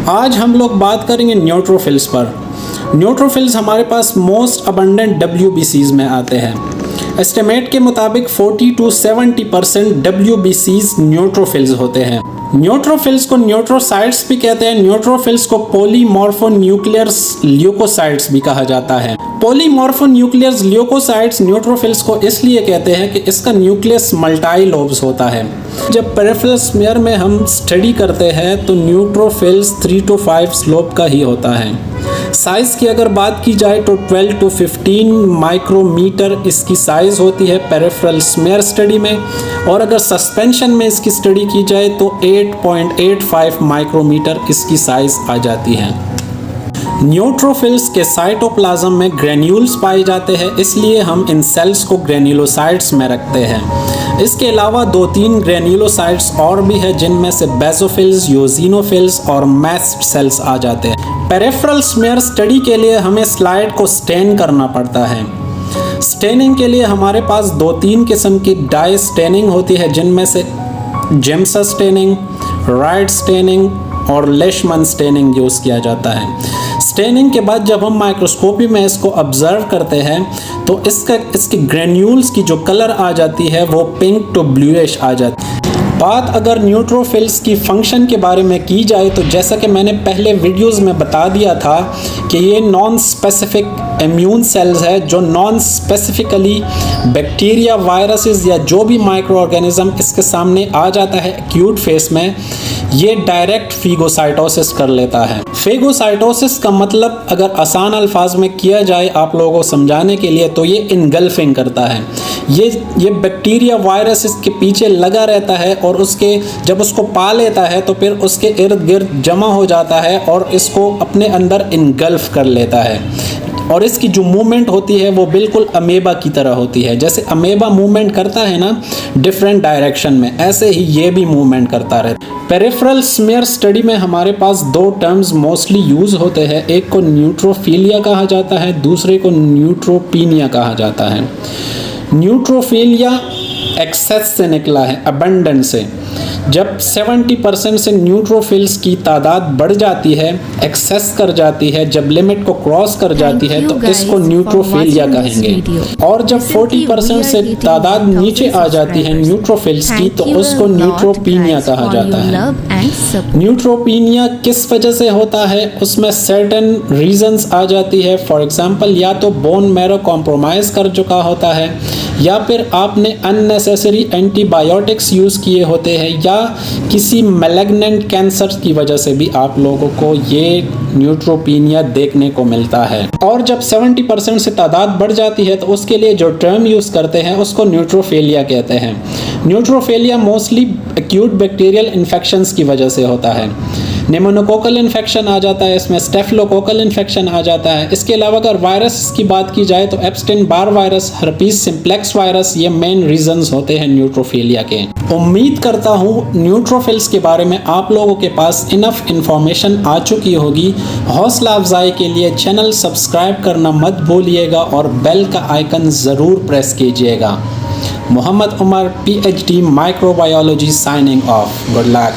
आज हम लोग बात करेंगे न्यूट्रोफिल्स पर। न्यूट्रोफिल्स हमारे पास मोस्ट अबंडेंट WBCs में आते हैं। एस्टिमेट के मुताबिक 40 to 70% WBCs न्यूट्रोफिल्स होते हैं। न्यूट्रोफिल्स को न्यूट्रोसाइट्स भी कहते हैं। न्यूट्रोफिल्स को पॉलीमॉर्फोन्यूक्लियर्स ल्यूकोसाइट्स भी कहा जाता है। पॉलीमॉर्फोन्यूक्लियर्स ल्यूकोसाइट्स न्यूट्रोफिल्स को इसलिए कहते हैं कि इसका न्यूक्लियस मल्टी लोब्स होता है। जब पेरिफेरल स्मीयर में हम स्टडी करते हैं तो न्यूट्रोफिल्स 3 to 5 लोब का ही होता है। साइज की अगर बात की जाए तो 12 to 15 माइक्रोमीटर इसकी साइज होती है पेरिफेरल स्मीयर स्टडी में, और अगर सस्पेंशन में इसकी स्टडी की जाए तो 8.85 माइक्रोमीटर इसकी साइज आ जाती है। न्यूट्रोफिल्स के साइटोप्लाज्म में ग्रेन्यूल्स पाए जाते हैं, इसलिए हम इन सेल्स को ग्रेन्युलोसाइट्स में रखते हैं। इसके अलावा 2-3 ग्रेन्युलोसाइट्स और भी है, जिनमें से बेसोफिल्स, यूजिनोफिल्स और मैस्ट सेल्स आ जाते हैं। पेरिफेरल स्मीयर स्टडी के लिए हमें स्लाइड को स्टेन करना पड़ता है। स्टेनिंग के लिए हमारे पास 2-3 किस्म की डाई स्टेनिंग होती है, जिनमें से जेम्सा स्टेनिंग, राइट स्टेनिंग और लेशमन स्टेनिंग यूज़ किया जाता है। स्टेनिंग के बाद जब हम माइक्रोस्कोपी में इसको ऑब्जर्व करते हैं तो इसके ग्रेन्यूल्स की जो कलर आ जाती है वो पिंक टू ब्लूइश आ जाती है। बात अगर न्यूट्रोफिल्स की फंक्शन के बारे में की जाए तो जैसा कि मैंने पहले वीडियोस में बता दिया था कि ये नॉन स्पेसिफिक इम्यून सेल्स है, जो नॉन स्पेसिफिकली बैक्टीरिया, वायरसेस या जो भी माइक्रो ऑर्गेनिज्म इसके सामने आ जाता है एक्यूट फेस में, ये डायरेक्ट फेगोसाइटोसिस कर लेता है। फेगोसाइटोसिस का मतलब अगर आसान अल्फाज में किया जाए आप लोगों को समझाने के लिए तो ये इनगल्फिंग करता है। ये बैक्टीरिया, वायरस इसके पीछे लगा रहता है और जब उसको पा लेता है तो फिर उसके इर्द गिर्द जमा हो जाता है और इसको अपने अंदर इनगल्फ कर लेता है। और इसकी जो मूवमेंट होती है वो बिल्कुल अमेबा की तरह होती है। जैसे अमेबा मूवमेंट करता है ना डिफरेंट डायरेक्शन में, ऐसे ही ये भी मूवमेंट करता रहता है। पेरिफेरल स्मीयर स्टडी में हमारे पास 2 टर्म्स मोस्टली यूज होते हैं। एक को न्यूट्रोफिलिया कहा जाता है, दूसरे को न्यूट्रोपीनिया कहा जाता है। न्यूट्रोफिलिया एक्सेस से निकला है, अबंडेंस से। जब 70% से न्यूट्रोफिल्स की तादाद बढ़ जाती है, एक्सेस कर जाती है, जब लिमिट को क्रॉस कर जाती है तो इसको न्यूट्रोफिलिया कहेंगे। और जब 40% से तादाद नीचे आ जाती है न्यूट्रोफिल्स की तो उसको न्यूट्रोपीनिया कहा जाता है। न्यूट्रोपीनिया किस वजह से होता है, उसमें सर्टेन रीजंस आ जाती है। फॉर एग्जांपल या तो बोन मैरो कॉम्प्रोमाइज़ कर चुका होता है, या फिर आपने अननेसेसरी एंटीबायोटिक्स यूज़ किए होते हैं, या किसी मैलिग्नेंट कैंसर की वजह से भी आप लोगों को ये न्यूट्रोपीनिया देखने को मिलता है। और जब 70% से तादाद बढ़ जाती है तो उसके लिए जो टर्म यूज़ करते हैं उसको न्यूट्रोफिलिया कहते हैं। न्यूट्रोफिलिया मोस्टली एक्यूट बैक्टीरियल इन्फेक्शंस की वजह से होता है। निमोनोकोकल इन्फेक्शन आ जाता है, इसमें स्टेफिलोकोकल इन्फेक्शन आ जाता है। इसके अलावा अगर वायरस की बात की जाए तो Epstein Barr virus, herpes simplex virus, ये मेन रीजंस होते हैं न्यूट्रोफिलिया के। उम्मीद करता हूँ न्यूट्रोफिल्स के बारे में आप लोगों के पास इनफ इंफॉर्मेशन आ चुकी होगी। हौसला अफजाई के लिए चैनल सब्सक्राइब करना मत भूलिएगा और बेल का आइकन ज़रूर प्रेस कीजिएगा। Mohammed Umar, PhD microbiology, signing off. Good luck.